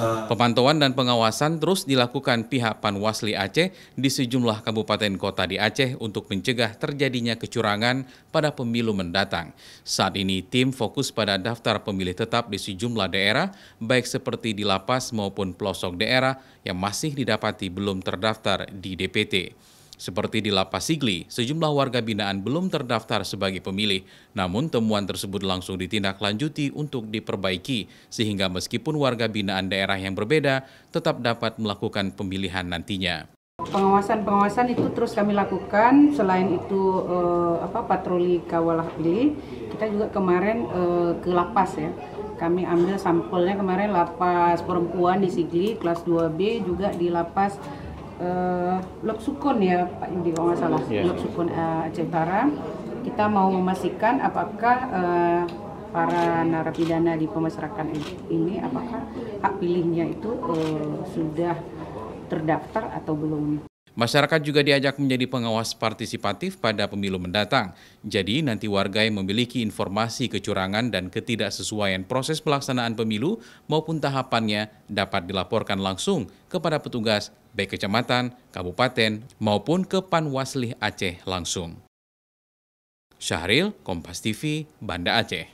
Pemantauan dan pengawasan terus dilakukan pihak Panwasli Aceh di sejumlah kabupaten kota di Aceh untuk mencegah terjadinya kecurangan pada pemilu mendatang. Saat ini tim fokus pada daftar pemilih tetap di sejumlah daerah, baik seperti di lapas maupun pelosok daerah yang masih didapati belum terdaftar di DPT. Seperti di Lapas Sigli, sejumlah warga binaan belum terdaftar sebagai pemilih, namun temuan tersebut langsung ditindaklanjuti untuk diperbaiki, sehingga meskipun warga binaan daerah yang berbeda, tetap dapat melakukan pemilihan nantinya. Pengawasan itu terus kami lakukan. Selain itu patroli kawal pilih, kita juga kemarin ke lapas ya. Kami ambil sampelnya kemarin lapas perempuan di Sigli kelas 2B, juga di lapas Lok Sukun ya Pak Yudi kalau nggak salah, Lok Sukun Aceh Utara. Kita mau memastikan apakah para narapidana di pemasrakan ini apakah hak pilihnya itu sudah terdaftar atau belum. Masyarakat juga diajak menjadi pengawas partisipatif pada pemilu mendatang. Jadi nanti warga yang memiliki informasi kecurangan dan ketidaksesuaian proses pelaksanaan pemilu maupun tahapannya dapat dilaporkan langsung kepada petugas baik kecamatan, kabupaten maupun ke Panwasli Aceh langsung. Syahril, Kompas TV, Banda Aceh.